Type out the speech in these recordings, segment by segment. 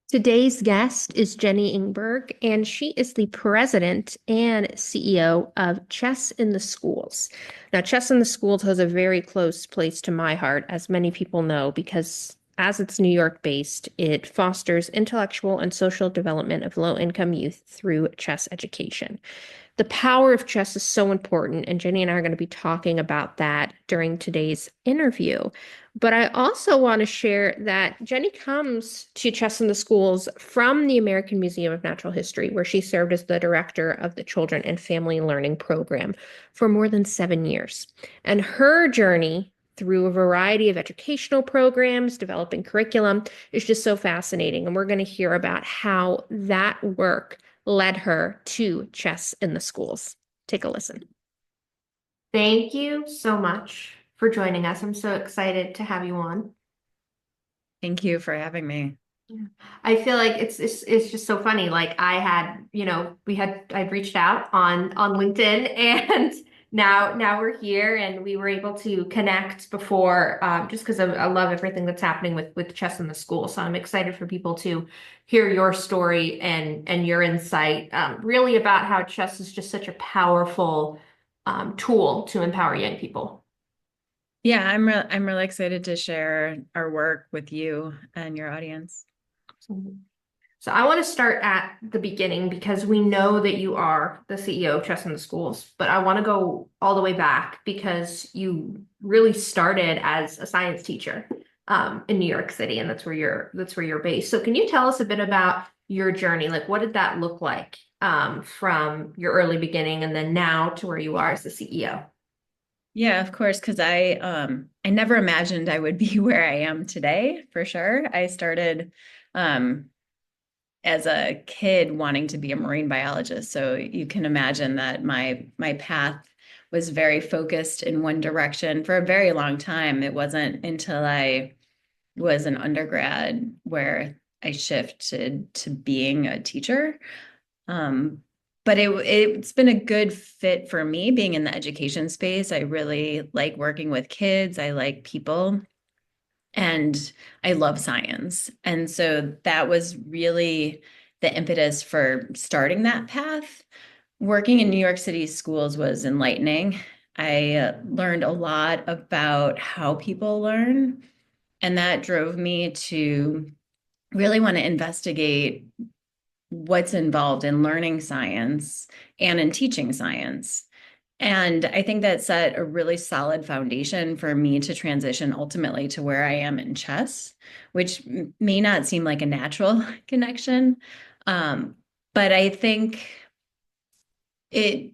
Today's guest is Jenny Ingber, and she is the president and CEO of Chess in the Schools. Now, Chess in the Schools has a very close place to my heart, as many people know, because as it's New York based, it fosters intellectual and social development of low-income youth through chess education. The power of chess is so important, and Jenny and I are going to be talking about that during today's interview. But I also want to share that Jenny comes to Chess in the Schools from the American Museum of Natural History, where she served as the director of the Children and Family Learning Program for more than 7 years. And her journey through a variety of educational programs, developing curriculum, is just so fascinating. And we're going to hear about how that work led her to Chess in the Schools. Take a listen. Thank you so much for joining us. I'm so excited to have you on. Thank you for having me. Yeah. I feel like it's just so funny. Like I had, I'd reached out on LinkedIn and now we're here and we were able to connect before just because I love everything that's happening with chess in the school. So I'm excited for people to hear your story and your insight really about how chess is just such a powerful tool to empower young people. Yeah, I'm really excited to share our work with you and your audience. So I want to start at the beginning because we know that you are the CEO of Chess in the Schools, but I want to go all the way back because you really started as a science teacher in New York City, and that's where you're based. So can you tell us a bit about your journey? Like, what did that look like from your early beginning and then now to where you are as the CEO? Yeah, of course, because I never imagined I would be where I am today, for sure. I started um as a kid wanting to be a marine biologist. So you can imagine that my path was very focused in one direction for a very long time. It wasn't until I was an undergrad where I shifted to being a teacher. Um, but it's been a good fit for me being in the education space. I really like working with kids. I like people and I love science. And so that was really the impetus for starting that path. Working in New York City schools was enlightening. I learned a lot about how people learn, and that drove me to really want to investigate what's involved in learning science and in teaching science. And I think that set a really solid foundation for me to transition ultimately to where I am in chess, which may not seem like a natural connection. Um, but I think it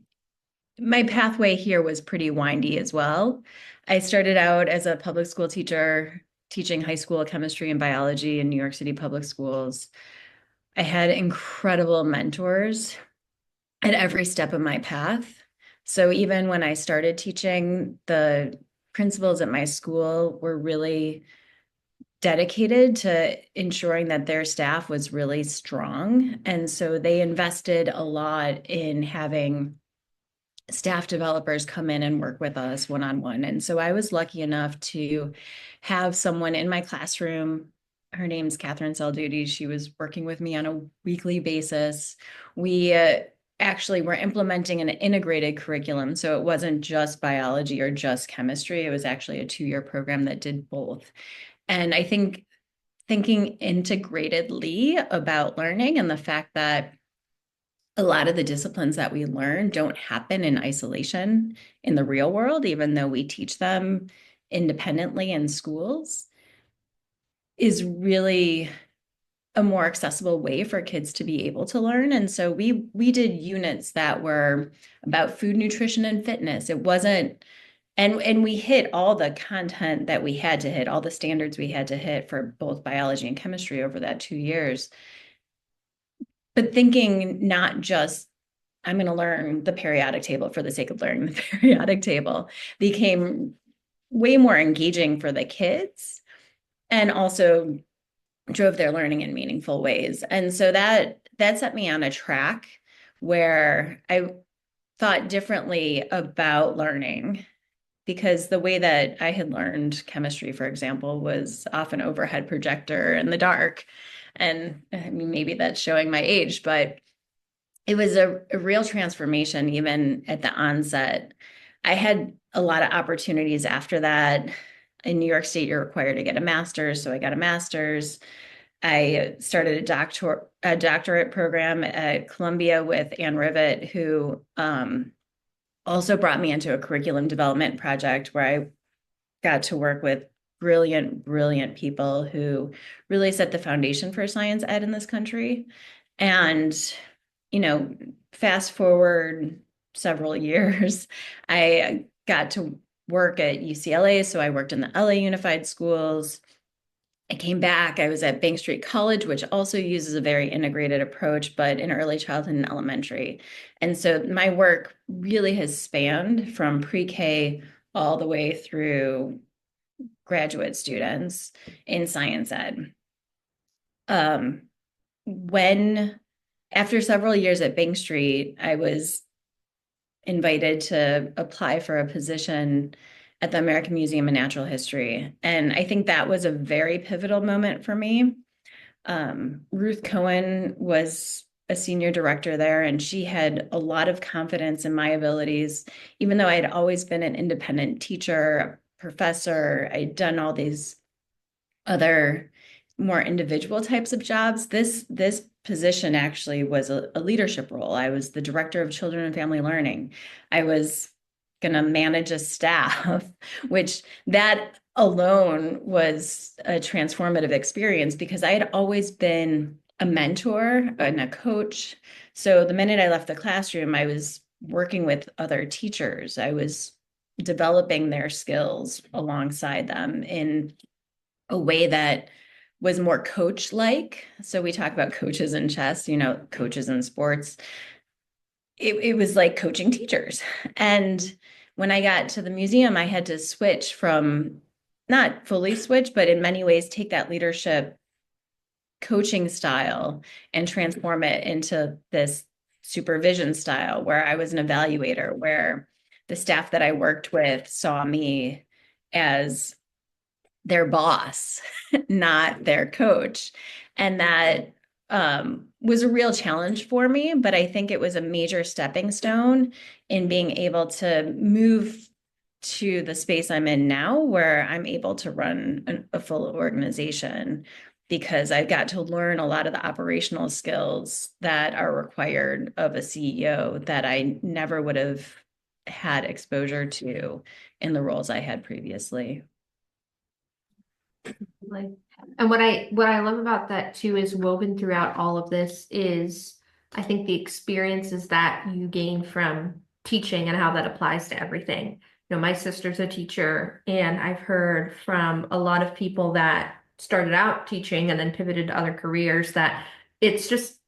my pathway here was pretty windy as well. I started out as a public school teacher, teaching high school chemistry and biology in New York City public schools. I had incredible mentors at every step of my path. So even when I started teaching, the principals at my school were really dedicated to ensuring that their staff was really strong. And so they invested a lot in having staff developers come in and work with us one on one. And so I was lucky enough to have someone in my classroom. Her name's Catherine Salduti. She was working with me on a weekly basis. We actually were implementing an integrated curriculum. So it wasn't just biology or just chemistry. It was actually a 2-year program that did both. And I think thinking integratedly about learning and the fact that a lot of the disciplines that we learn don't happen in isolation in the real world, even though we teach them independently in schools, is really a more accessible way for kids to be able to learn. And so we did units that were about food, nutrition, and fitness. It wasn't, and we hit all the content that we had to hit, all the standards we had to hit for both biology and chemistry over that 2 years. But thinking not just I'm going to learn the periodic table for the sake of learning the periodic table became way more engaging for the kids and also drove their learning in meaningful ways. And so that set me on a track where I thought differently about learning because the way that I had learned chemistry, for example, was off an overhead projector in the dark. And I mean, maybe that's showing my age, but it was a real transformation even at the onset. I had a lot of opportunities after that. In New York State, you're required to get a master's, so I got a master's. I started a doctorate program at Columbia with Ann Rivet, who also brought me into a curriculum development project where I got to work with brilliant people who really set the foundation for science ed in this country. And, you know, fast forward several years, I got to work at UCLA. So I worked in the LA Unified Schools. I came back. I was at Bank Street College, which also uses a very integrated approach, but in early childhood and elementary. And so my work really has spanned from pre-K all the way through graduate students in science ed. Um, when after several years at Bank Street, I was invited to apply for a position at the American Museum of Natural History. And I think that was a very pivotal moment for me. Ruth Cohen was a senior director there, and she had a lot of confidence in my abilities, even though I had always been an independent teacher, professor. I'd done all these other more individual types of jobs. This position actually was a leadership role. I was the director of children and family learning. I was going to manage a staff, which that alone was a transformative experience because I had always been a mentor and a coach. So the minute I left the classroom, I was working with other teachers. I was developing their skills alongside them in a way that was more coach like. So we talk about coaches in chess, you know, coaches in sports. It was like coaching teachers. And when I got to the museum, I had to switch from not fully switch, but in many ways take that leadership coaching style and transform it into this supervision style where I was an evaluator, where the staff that I worked with saw me as their boss, not their coach. And that was a real challenge for me, but I think it was a major stepping stone in being able to move to the space I'm in now, where I'm able to run a full organization because I got to learn a lot of the operational skills that are required of a CEO that I never would have had exposure to in the roles I had previously. Like, and what I love about that too is woven throughout all of this is I think the experiences that you gain from teaching and how that applies to everything. You know, my sister's a teacher, and I've heard from a lot of people that started out teaching and then pivoted to other careers that it's just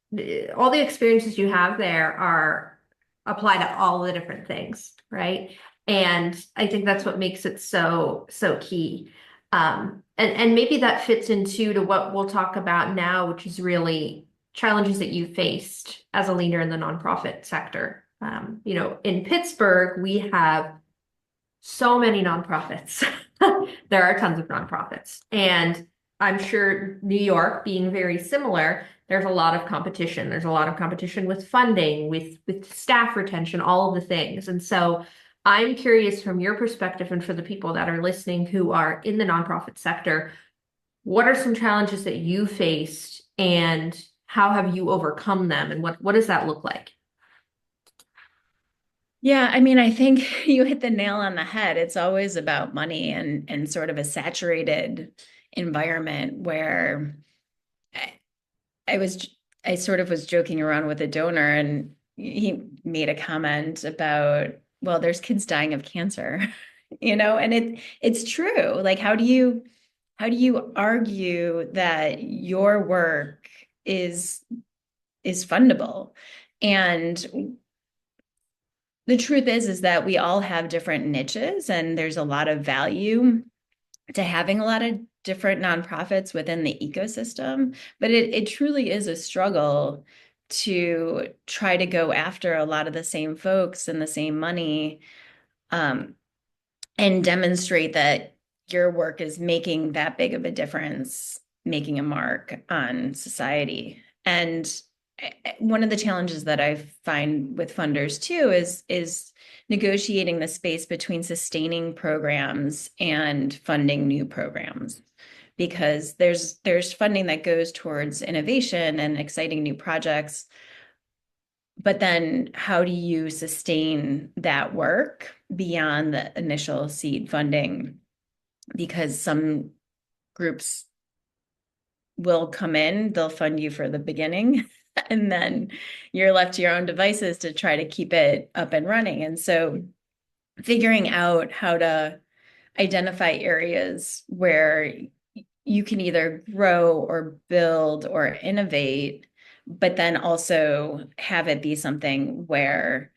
all the experiences you have there are apply to all the different things, right? And I think that's what makes it so key. And maybe that fits into to what we'll talk about now, which is really challenges that you faced as a leader in the nonprofit sector. You know, in Pittsburgh, we have so many nonprofits. There are tons of nonprofits. And I'm sure New York being very similar, there's a lot of competition. There's a lot of competition with funding, with staff retention, all of the things. And so I'm curious from your perspective and for the people that are listening who are in the nonprofit sector, what are some challenges that you faced and how have you overcome them and what does that look like? Yeah, I mean, I think you hit the nail on the head. It's always about money and sort of a saturated environment where I, I was I sort of was joking around with a donor and he made a comment about, well, there's kids dying of cancer, and it's true. Like how do you argue that your work is fundable? And the truth is that we all have different niches and there's a lot of value to having a lot of different nonprofits within the ecosystem, but it truly is a struggle to try to go after a lot of the same folks and the same money, um, and demonstrate that your work is making that big of a difference making a mark on society. And one of the challenges that I find with funders too is negotiating the space between sustaining programs and funding new programs, because there's funding that goes towards innovation and exciting new projects, but then how do you sustain that work beyond the initial seed funding? Because some groups will come in, they'll fund you for the beginning, and then you're left to your own devices to try to keep it up and running. And so figuring out how to identify areas where you can either grow or build or innovate, but then also have it be something where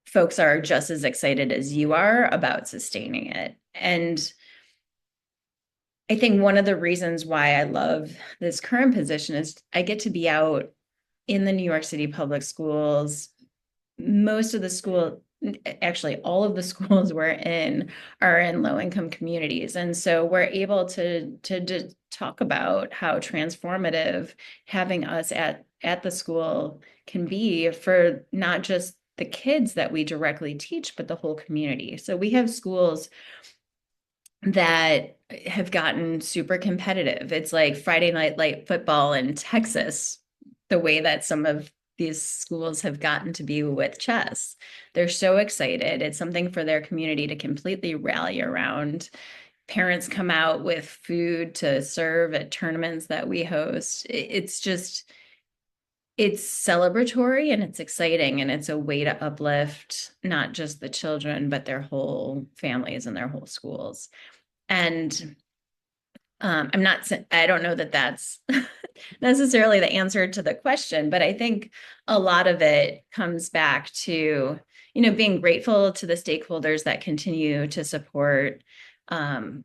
folks are just as excited as you are about sustaining it. And I think one of the reasons why I love this current position is I get to be out in the New York City public schools. Most of the school, actually all of the schools we're in are in low-income communities. And so we're able to talk about how transformative having us at the school can be for not just the kids that we directly teach, but the whole community. So we have schools that have gotten super competitive. It's like Friday night light football in Texas, the way that some of these schools have gotten to be with chess. They're so excited. It's something for their community to completely rally around. Parents come out with food to serve at tournaments that we host. It's just, it's celebratory and it's exciting, and it's a way to uplift not just the children, but their whole families and their whole schools. And I don't know that that's necessarily the answer to the question, but I think a lot of it comes back to, being grateful to the stakeholders that continue to support.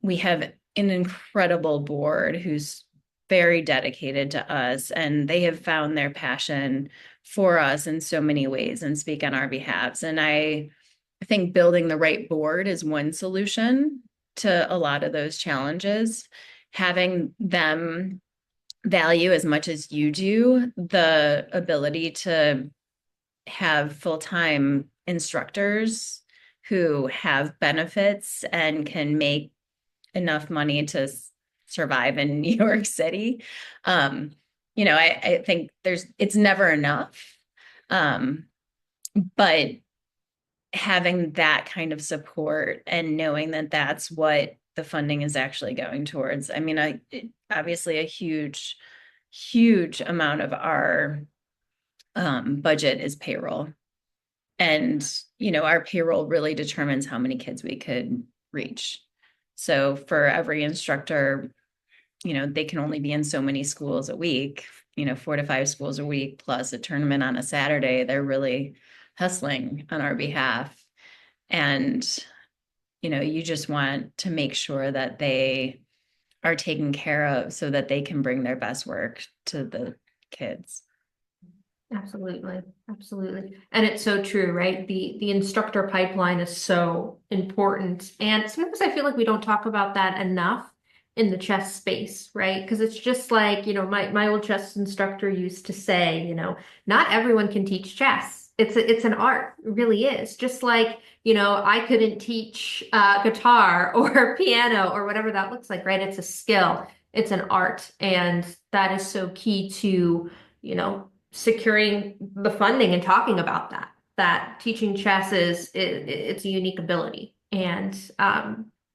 We have an incredible board who's very dedicated to us, and they have found their passion for us in so many ways and speak on our behalves. And I think building the right board is one solution to a lot of those challenges. Having them value as much as you do the ability to have full-time instructors who have benefits and can make enough money to survive in New York City. I think it's never enough. But having that kind of support and knowing that that's what the funding is actually going towards. I mean, obviously a huge, huge amount of our budget is payroll. And, our payroll really determines how many kids we could reach. So for every instructor, they can only be in so many schools a week, 4 to 5 schools a week, plus a tournament on a Saturday. They're really hustling on our behalf. And, you just want to make sure that they are taken care of so that they can bring their best work to the kids. Absolutely. Absolutely. And it's so true, right? The instructor pipeline is so important. And sometimes I feel like we don't talk about that enough in the chess space, right? Because it's just like, my old chess instructor used to say, not everyone can teach chess. It's an art. It really is. Just like, I couldn't teach guitar or piano or whatever that looks like, right? It's a skill. It's an art. And that is so key to, securing the funding and talking about that teaching chess it's a unique ability, and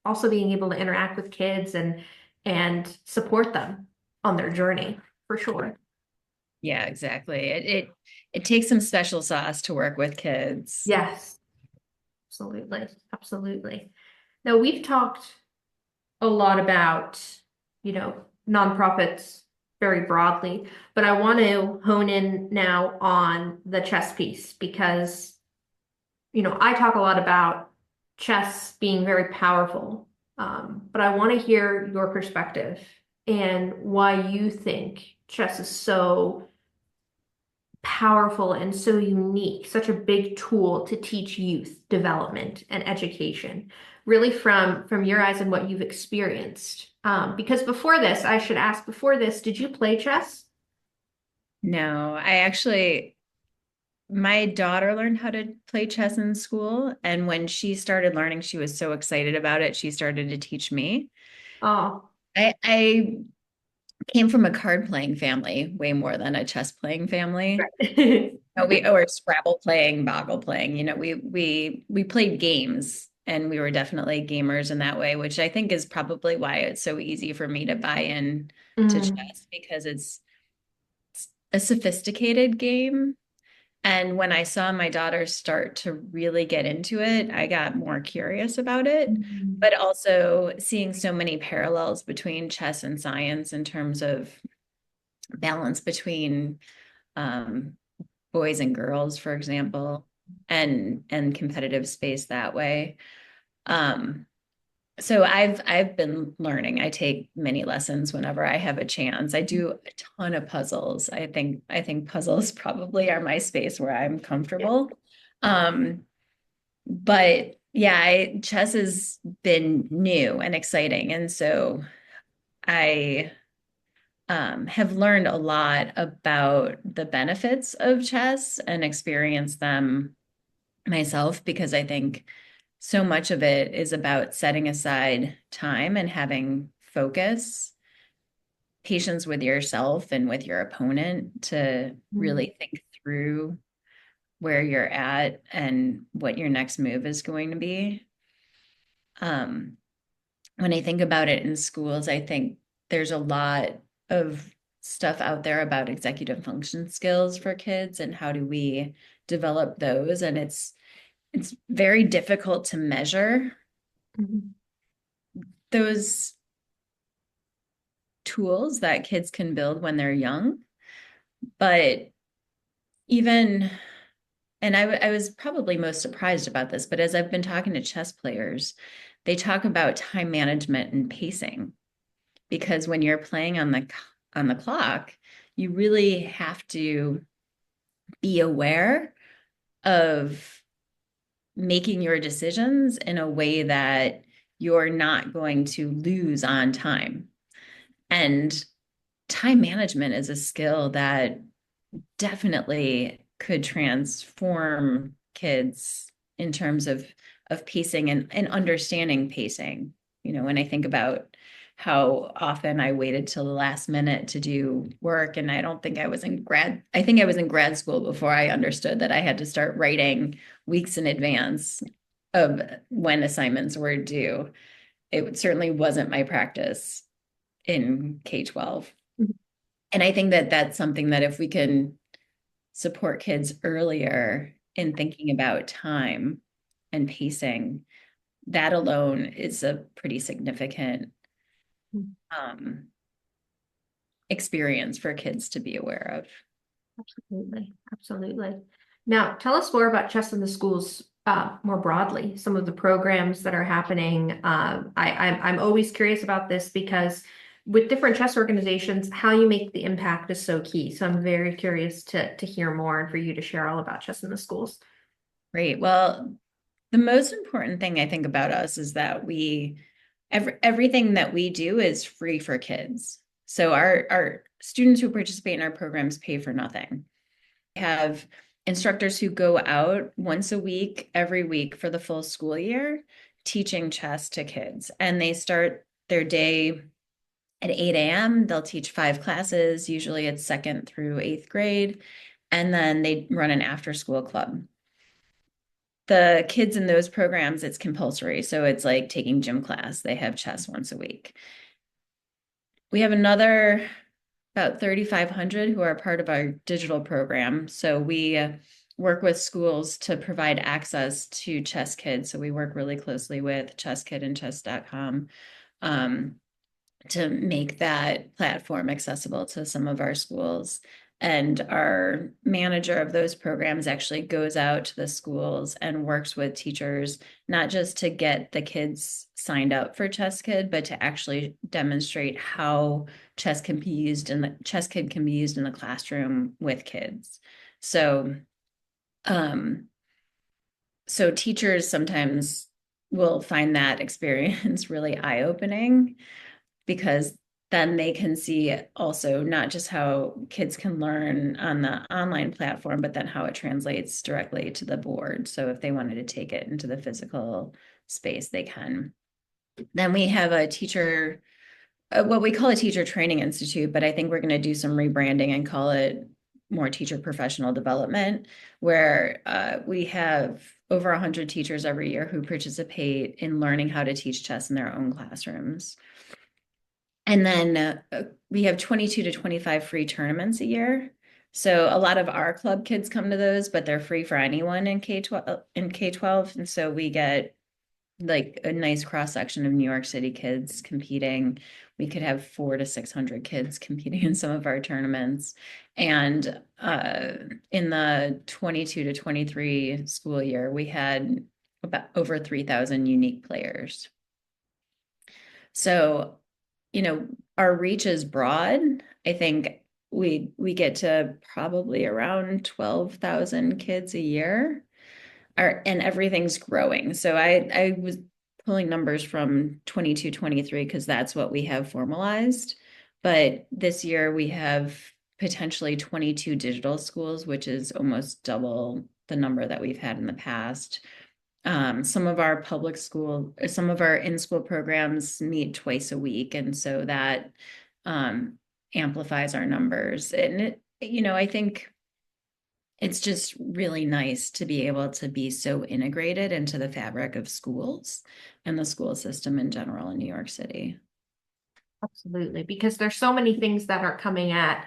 also being able to interact with kids and support them on their journey for sure. Yeah, exactly. It takes some special sauce to work with kids. Yes, absolutely. Absolutely. Now we've talked a lot about, nonprofits very broadly, but I want to hone in now on the chess piece because, I talk a lot about chess being very powerful, but I want to hear your perspective and why you think chess is so powerful and so unique, such a big tool to teach youth development and education, really from your eyes and what you've experienced. Because before this, I should ask, before this, did you play chess? No, I actually, my daughter learned how to play chess in school. And when she started learning, she was so excited about it. She started to teach me. Oh, I came from a card playing family way more than a chess playing family. right. Or Scrabble playing, Boggle playing. We played games and we were definitely gamers in that way, which I think is probably why it's so easy for me to buy in to Mm, chess because it's a sophisticated game. And when I saw my daughter start to really get into it, I got more curious about it. mm, But also seeing so many parallels between chess and science in terms of balance between um, boys and girls, for example, and competitive space that way. Um, so I've been learning. I take many lessons whenever I have a chance. I do a ton of puzzles. I think puzzles probably are my space where I'm yeah. comfortable. Um, but yeah, chess has been new and exciting, and so I have learned a lot about the benefits of chess and experienced them myself because I think so much of it is about setting aside time and having focus, patience with yourself and with your opponent to Mm, really think through where you're at and what your next move is going to be. Um, when I think about it in schools, I think there's a lot of stuff out there about executive function skills for kids and how do we develop those. And it's very difficult to measure mhm, those tools that kids can build when they're young. But even, and I was probably most surprised about this, but as I've been talking to chess players, they talk about time management and pacing because when you're playing on the clock, you really have to be aware of making your decisions in a way that you're not going to lose on time. And time management is a skill that definitely could transform kids in terms of pacing and understanding pacing. When I think about how often I waited till the last minute to do work, and I think I was in grad school before I understood that I had to start writing weeks in advance of when assignments were due. It certainly wasn't my practice in K-12. mhm, And I think that that's something that if we can support kids earlier in thinking about time and pacing, that alone is a pretty significant mhm. um, experience for kids to be aware of. Absolutely. Absolutely. Now, tell us more about chess in the schools more broadly, some of the programs that are happening. I'm always curious about this because with different chess organizations, how you make the impact is so key. So I'm very curious to hear more and for you to share all about chess in the schools. Great. Well, the most important thing I think about us is that everything that we do is free for kids. So our students who participate in our programs pay for nothing. Have instructors who go out once a week, every week for the full school year, teaching chess to kids. And they start their day at 8 a.m. They'll teach 5 classes, usually it's second through eighth grade. And then they run an after school club. The kids in those programs, it's compulsory. So it's like taking gym class. They have chess once a week. We have another about 3,500 who are part of our digital program. So we work with schools to provide access to Chess Kids. So we work really closely with Chess Kid and chess.com to make that platform accessible to some of our schools. And our manager of those programs actually goes out to the schools and works with teachers, not just to get the kids signed up for Chess Kid, but to actually demonstrate how Chess Kid can be used in the classroom with kids. So, um, so teachers sometimes will find that experience really eye-opening because then they can see also not just how kids can learn on the online platform, but then how it translates directly to the board. So if they wanted to take it into the physical space, they can. Then we have a teacher, what we call a teacher training institute, but I think we're going to do some rebranding and call it more teacher professional development, where we have over 100 teachers every year who participate in learning how to teach chess in their own classrooms. And then we have 22 to 25 free tournaments a year. So a lot of our club kids come to those, but they're free for anyone in K-12. And so we get like a nice cross section of New York City kids competing. We could have 400 to 600 kids competing in some of our tournaments. And in the 22 to 23 school year, we had about over 3,000 unique players. So, our reach is broad. I think we get to probably around 12,000 kids a year, and everything's growing. So I was pulling numbers from 22, 23 because that's what we have formalized. But this year we have potentially 22 digital schools, which is almost double the number that we've had in the past. Some of our some of our in-school programs meet twice a week, and so that amplifies our numbers. And I think it's just really nice to be able to be so integrated into the fabric of schools and the school system in general in New York City. Absolutely, because there's so many things that are coming at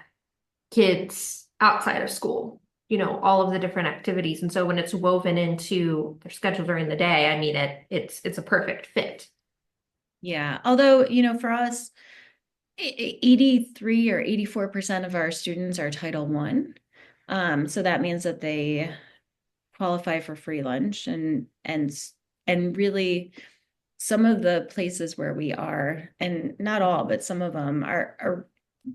kids outside of school, all of the different activities. And so when it's woven into their schedule during the day, I mean, it's a perfect fit. Yeah. Although, for us, 83 or 84% of our students are Title One. So that means that they qualify for free lunch, and really some of the places where we are, and not all, but some of them are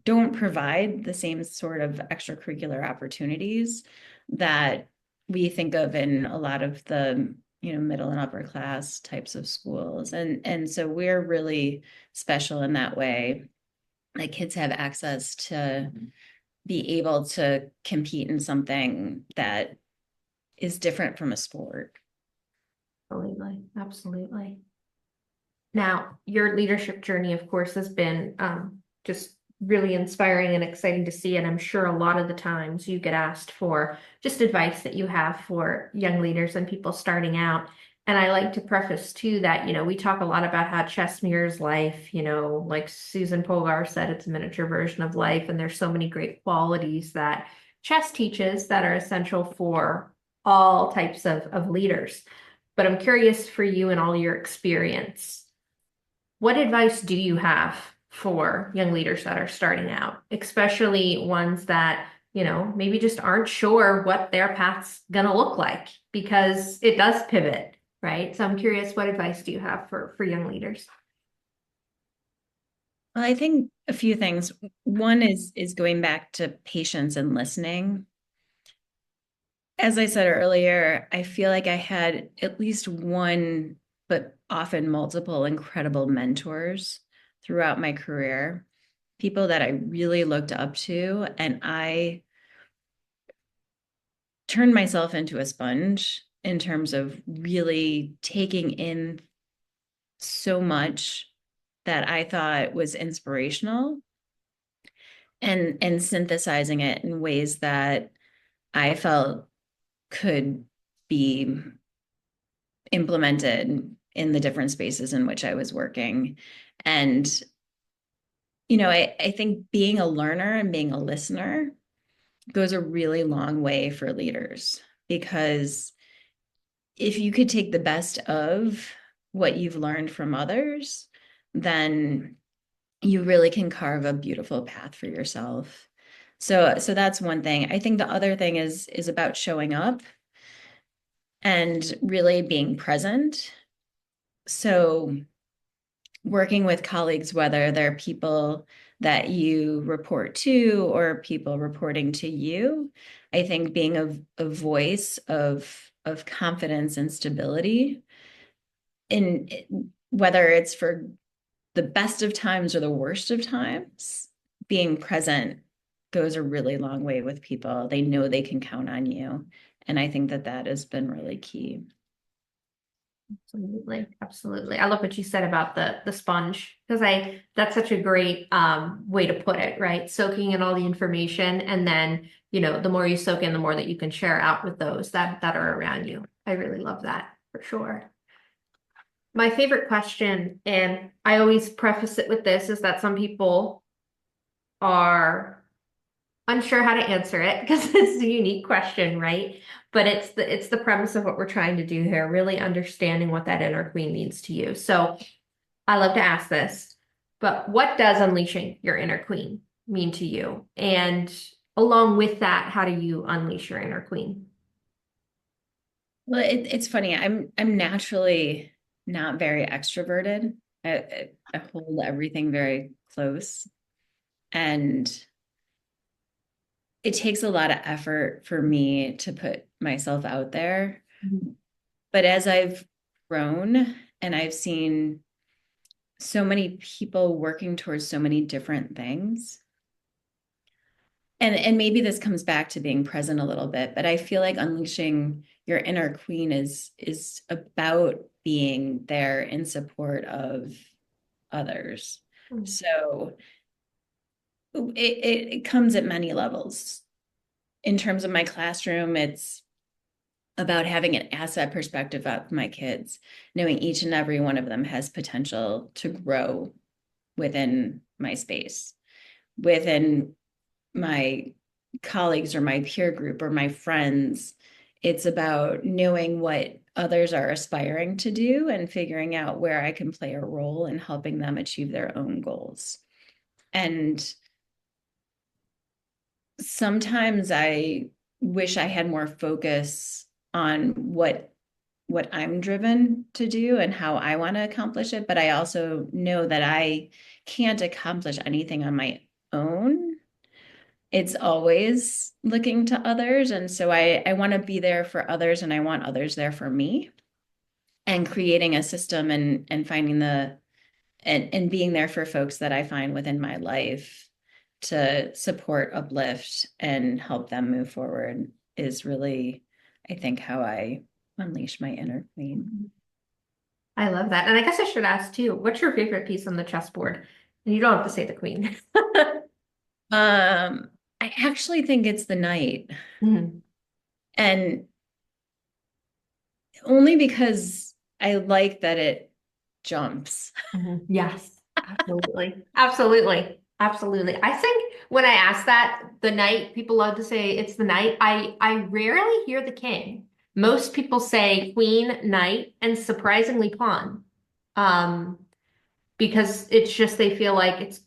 don't provide the same sort of extracurricular opportunities that we think of in a lot of the middle and upper class types of schools. And so we're really special in that way. Like kids have access to be able to compete in something that is different from a sport. Absolutely. Absolutely. Now, your leadership journey, of course, has been just really inspiring and exciting to see. And I'm sure a lot of the times you get asked for just advice that you have for young leaders and people starting out. And I like to preface too that, we talk a lot about how chess mirrors life, like Susan Polgar said, it's a miniature version of life. And there's so many great qualities that chess teaches that are essential for all types of leaders. But I'm curious for you and all your experience. What advice do you have for young leaders that are starting out, especially ones that, maybe just aren't sure what their path's gonna look like because it does pivot, right? So I'm curious, what advice do you have for young leaders? Well, I think a few things. One is going back to patience and listening. As I said earlier, I feel like I had at least one, but often multiple incredible mentors throughout my career, people that I really looked up to, and I turned myself into a sponge in terms of really taking in so much that I thought was inspirational, and synthesizing it in ways that I felt could be implemented in the different spaces in which I was working. And, I think being a learner and being a listener goes a really long way for leaders, because if you could take the best of what you've learned from others, then you really can carve a beautiful path for yourself. So that's one thing. I think the other thing is about showing up and really being present. So working with colleagues, whether they're people that you report to or people reporting to you, I think being a voice of confidence and stability in whether it's for the best of times or the worst of times, being present goes a really long way with people. They know they can count on you. And I think that that has been really key. Absolutely, absolutely. I love what you said about the sponge because I that's such a great way to put it, right? Soaking in all the information and then, the more you soak in, the more that you can share out with those that are around you. I really love that for sure. My favorite question, and I always preface it with this, is that some people are unsure how to answer it because it's a unique question, right? But it's the premise of what we're trying to do here, really understanding what that inner queen means to you. So I love to ask this, but what does unleashing your inner queen mean to you? And along with that, how do you unleash your inner queen? Well, it's funny. I'm naturally not very extroverted. I hold everything very close, and it takes a lot of effort for me to put myself out there. Mhm. But as I've grown and I've seen so many people working towards so many different things, and maybe this comes back to being present a little bit, but I feel like unleashing your inner queen is about being there in support of others. Mhm. So it comes at many levels. In terms of my classroom, it's about having an asset perspective of my kids, knowing each and every one of them has potential to grow within my space, within my colleagues or my peer group or my friends. It's about knowing what others are aspiring to do and figuring out where I can play a role in helping them achieve their own goals. And sometimes I wish I had more focus on what I'm driven to do and how I want to accomplish it, but I also know that I can't accomplish anything on my own. It's always looking to others. And so I want to be there for others and I want others there for me, and creating a system and finding and being there for folks that I find within my life to support, uplift, and help them move forward is really, I think, how I unleash my inner queen. I love that. And I guess I should ask too, what's your favorite piece on the chessboard? And you don't have to say the queen. I actually think it's the knight, Mhm. and only because I like that it jumps. Mhm. Yes, absolutely. Absolutely. Absolutely. I think when I ask that, the knight, people love to say it's the knight. I rarely hear the king. Most people say queen, knight, and surprisingly pawn. Um, because it's just they feel like it's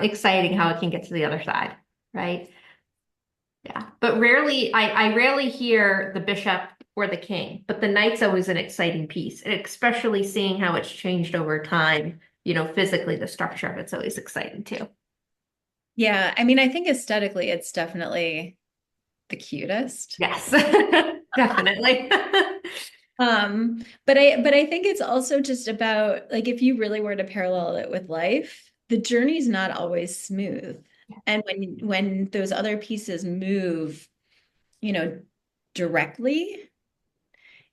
exciting how it can get to the other side, right? Yeah. But I rarely hear the bishop or the king, but the knight's always an exciting piece, and especially seeing how it's changed over time, physically the structure of it's always exciting too. Yeah, I mean, I think aesthetically it's definitely the cutest. Yes, definitely. But I think it's also just about, like, if you really were to parallel it with life, the journey's not always smooth. And when those other pieces move, you know, directly,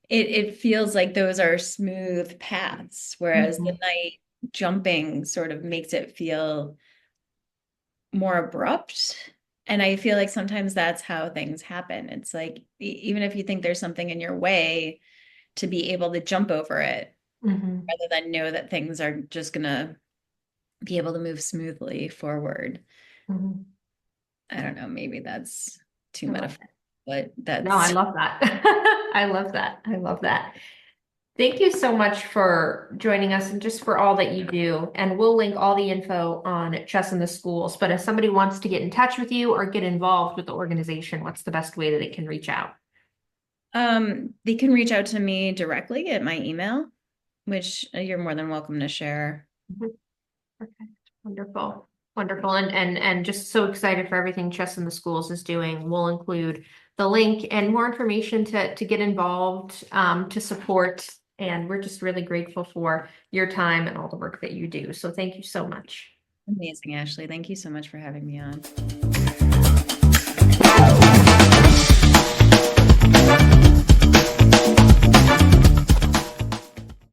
it feels like those are smooth paths, whereas the Mhm. night jumping sort of makes it feel more abrupt. And I feel like sometimes that's how things happen. It's like even if you think there's something in your way, to be able to jump over it Mhm. rather than know that things are just gonna be able to move smoothly forward. Mhm. I don't know, maybe that's too I love metaphorical, that. but No, I that's love that. I love that. I love that. Thank you so much for joining us and just for all that you do. And we'll link all the info on Chess in the Schools. But if somebody wants to get in touch with you or get involved with the organization, what's the best way that they can reach out? they can reach out to me directly at my email, which you're more than welcome to share. Mhm. Perfect. Wonderful. Wonderful. And just so excited for everything Chess in the Schools is doing. We'll include the link and more information to get involved, to support And we're just really grateful for your time and all the work that you do. So thank you so much. Amazing, Ashley. Thank you so much for having me on.